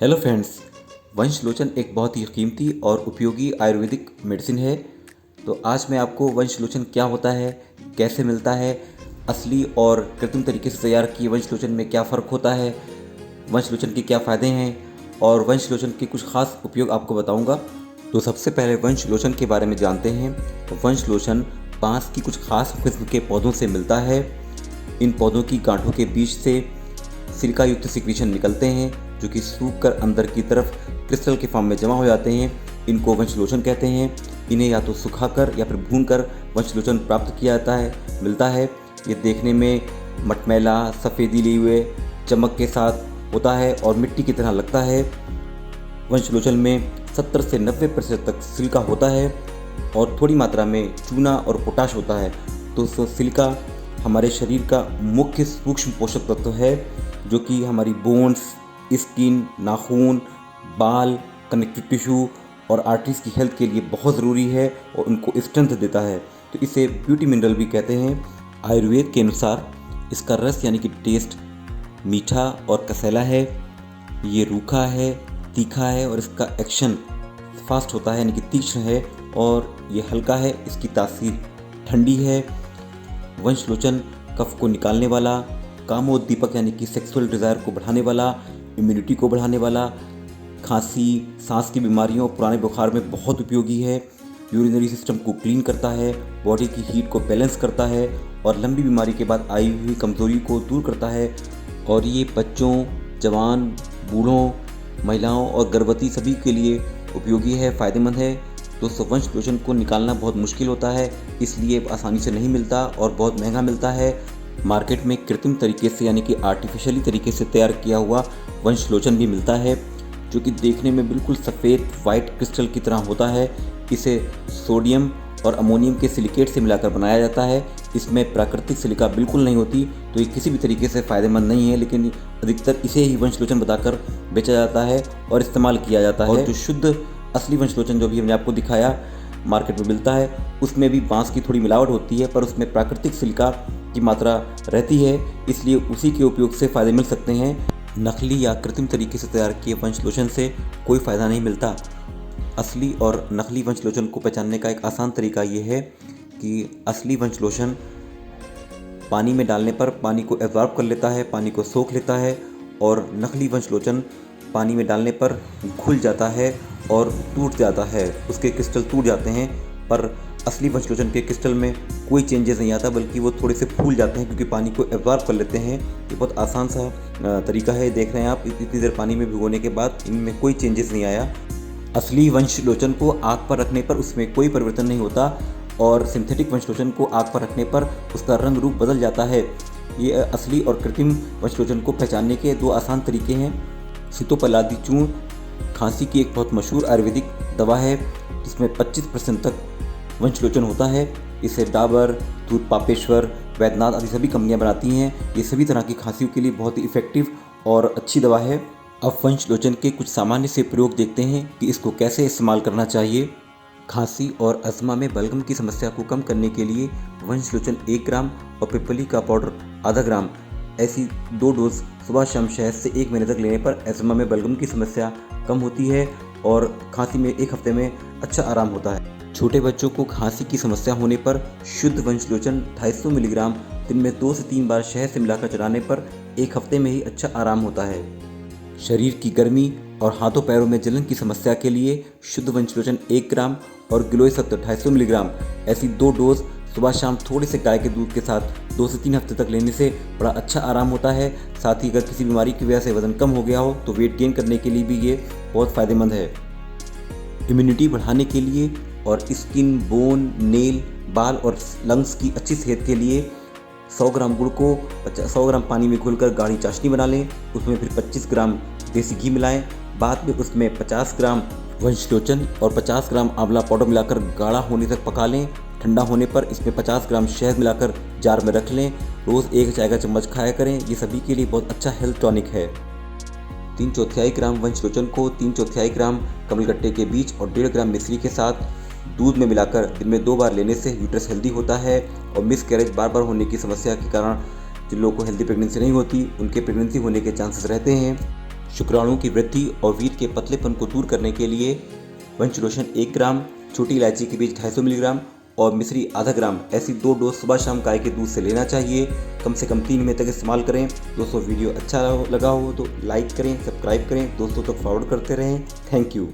Hello friends. वंशलोचन एक बहुत ही कीमती और उपयोगी आयुर्वेदिक मेडिसिन है। तो आज मैं आपको वंशलोचन क्या होता है, कैसे मिलता है, असली और कृत्रिम तरीके से तैयार किए वंशलोचन में क्या फ़र्क होता है, वंशलोचन के क्या फ़ायदे हैं और वंशलोचन के कुछ खास उपयोग आपको बताऊंगा। तो सबसे पहले वंशलोचन के बारे में जानते हैं। वंशलोचन बांस की कुछ खास किस्म के पौधों से मिलता है। इन पौधों की गांठों के बीच से सिलिका युक्त सिक्रीशन निकलते हैं जो कि सूख कर अंदर की तरफ क्रिस्टल के फॉर्म में जमा हो जाते हैं। इनको वंशलोचन कहते हैं। इन्हें या तो सुखाकर या फिर भूनकर वंशलोचन प्राप्त किया जाता है मिलता है। ये देखने में मटमैला सफ़ेदी लिए हुए चमक के साथ होता है और मिट्टी की तरह लगता है। वंशलोचन में 70 से 90% तक सिलिका होता है और थोड़ी मात्रा में चूना और पोटाश होता है। तो सिलिका हमारे शरीर का मुख्य सूक्ष्म पोषक तत्व है जो कि हमारी बोन्स, स्किन, नाखून, बाल, कनेक्टिव टिश्यू और आर्टरीज की हेल्थ के लिए बहुत ज़रूरी है और उनको स्ट्रेंथ देता है। तो इसे ब्यूटी मिनरल भी कहते हैं। आयुर्वेद के अनुसार इसका रस यानी कि टेस्ट मीठा और कसैला है, ये रूखा है, तीखा है और इसका एक्शन फास्ट होता है यानी कि तीक्ष्ण है और ये हल्का है। इसकी तासीर ठंडी है। वंशलोचन कफ को निकालने वाला, कामोद्दीपक यानी कि सेक्सुअल डिज़ायर को बढ़ाने वाला, इम्यूनिटी को बढ़ाने वाला, खांसी, सांस की बीमारियों, पुराने बुखार में बहुत उपयोगी है। यूरिनरी सिस्टम को क्लीन करता है, बॉडी की हीट को बैलेंस करता है और लंबी बीमारी के बाद आई हुई कमज़ोरी को दूर करता है। और ये बच्चों, जवान, बूढ़ों, महिलाओं और गर्भवती सभी के लिए उपयोगी है, फ़ायदेमंद है। दोस्तों, वंशलोचन को निकालना बहुत मुश्किल होता है, इसलिए आसानी से नहीं मिलता और बहुत महंगा मिलता है। मार्केट में कृत्रिम तरीके से यानी कि आर्टिफिशियली तरीके से तैयार किया हुआ वंशलोचन भी मिलता है जो कि देखने में बिल्कुल सफ़ेद वाइट क्रिस्टल की तरह होता है। इसे सोडियम और अमोनियम के सिलिकेट से मिलाकर बनाया जाता है। इसमें प्राकृतिक सिलिका बिल्कुल नहीं होती, तो ये किसी भी तरीके से फ़ायदेमंद नहीं है, लेकिन अधिकतर इसे ही वंशलोचन बताकर बेचा जाता है और इस्तेमाल किया जाता है। और जो शुद्ध असली वंशलोचन जो भी हमने आपको दिखाया मार्केट में मिलता है, उसमें भी बांस की थोड़ी मिलावट होती है पर उसमें प्राकृतिक सिलिका की मात्रा रहती है, इसलिए उसी के उपयोग से फ़ायदे मिल सकते हैं। नकली या कृत्रिम तरीके से तैयार किए वंशलोचन से कोई फ़ायदा नहीं मिलता। असली और नकली वंशलोचन को पहचानने का एक आसान तरीका ये है कि असली वंशलोचन पानी में डालने पर पानी को एब्जॉर्ब कर लेता है, पानी को सोख लेता है, और नकली वंशलोचन पानी में डालने पर घुल जाता है और टूट जाता है, उसके क्रिस्टल टूट जाते हैं। पर असली वंशलोचन के क्रिस्टल में कोई चेंजेस नहीं आता, बल्कि वो थोड़े से फूल जाते हैं क्योंकि पानी को एब्जॉर्ब कर लेते हैं। ये बहुत आसान सा तरीका है, देख रहे हैं आप। इतनी देर पानी में भिगोने के बाद इनमें कोई चेंजेस नहीं आया। असली वंशलोचन को आग पर रखने पर उसमें कोई परिवर्तन नहीं होता और सिंथेटिक वंशलोचन को आग पर रखने पर उसका रंग रूप बदल जाता है। ये असली और कृत्रिम वंशलोचन को पहचानने के दो आसान तरीके हैं। सीतोपलादी चूर्ण खांसी की एक बहुत मशहूर आयुर्वेदिक दवा है जिसमें 25% तक वंशलोचन होता है। इसे डाबर, दूध पापेश्वर, वैद्यनाथ आदि सभी कंपनियां बनाती हैं। ये सभी तरह की खांसियों के लिए बहुत ही इफ़ेक्टिव और अच्छी दवा है। अब वंशलोचन के कुछ सामान्य से प्रयोग देखते हैं कि इसको कैसे इस्तेमाल करना चाहिए। खांसी और अस्थमा में बलगम की समस्या को कम करने के लिए वंशलोचन 1 ग्राम और पिपली का पाउडर आधा ग्राम ऐसी 2 डोज सुबह शाम शहद से 1 महीने तक लेने पर अस्थमा में बलगम की समस्या कम होती है और खांसी में 1 हफ्ते में अच्छा आराम होता है। छोटे बच्चों को खांसी की समस्या होने पर शुद्ध वंशलोचन 250 मिलीग्राम दिन में 2 से 3 बार शहद से मिलाकर चलाने पर 1 हफ्ते में ही अच्छा आराम होता है। शरीर की गर्मी और हाथों पैरों में जलन की समस्या के लिए शुद्ध वंशलोचन 1 ग्राम और गिलोय सत्तर 250 मिलीग्राम ऐसी 2 डोज सुबह शाम थोड़े से गाय के दूध के साथ 2 से 3 हफ्ते तक लेने से बड़ा अच्छा आराम होता है। साथ ही अगर किसी बीमारी की वजह से वजन कम हो गया हो तो वेट गेन करने के लिए भी ये बहुत फ़ायदेमंद है। इम्यूनिटी बढ़ाने के लिए और स्किन, बोन, नेल, बाल और लंग्स की अच्छी सेहत के लिए 100 ग्राम गुड़ को 100 ग्राम पानी में घोलकर गाढ़ी चाशनी बना लें। उसमें फिर 25 ग्राम देसी घी मिलाएं। बाद में उसमें 50 ग्राम वंशलोचन और 50 ग्राम आंवला पाउडर मिलाकर गाढ़ा होने तक पका लें। ठंडा होने पर इसमें 50 ग्राम शहद मिलाकर जार में रख लें। रोज़ 1 चाय का चम्मच खाया करें। ये सभी के लिए बहुत अच्छा हेल्थ टॉनिक है। 3/4 ग्राम वंशलोचन को 3/4 ग्राम कमलगट्टे के बीज और 1.5 ग्राम मिश्री के साथ दूध में मिलाकर दिन में 2 बार लेने से यूट्रस हेल्दी होता है और मिस कैरेज बार बार होने की समस्या के कारण जिन लोगों को हेल्दी प्रेगनेंसी नहीं होती उनके प्रेगनेंसी होने के चांसेस रहते हैं। शुक्राणुओं की वृद्धि और वीर्य के पतलेपन को दूर करने के लिए वंश लोशन 1 ग्राम, छोटी इलायची के बीज 250 मिलीग्राम और मिश्री आधा ग्राम, ऐसी 2 डोज सुबह शाम गाय के दूध से लेना चाहिए। कम से कम 3 महीने तक इस्तेमाल करें। दोस्तों वीडियो अच्छा लगा हो तो लाइक करें, सब्सक्राइब करें, दोस्तों तक फॉरवर्ड करते रहें। Thank you.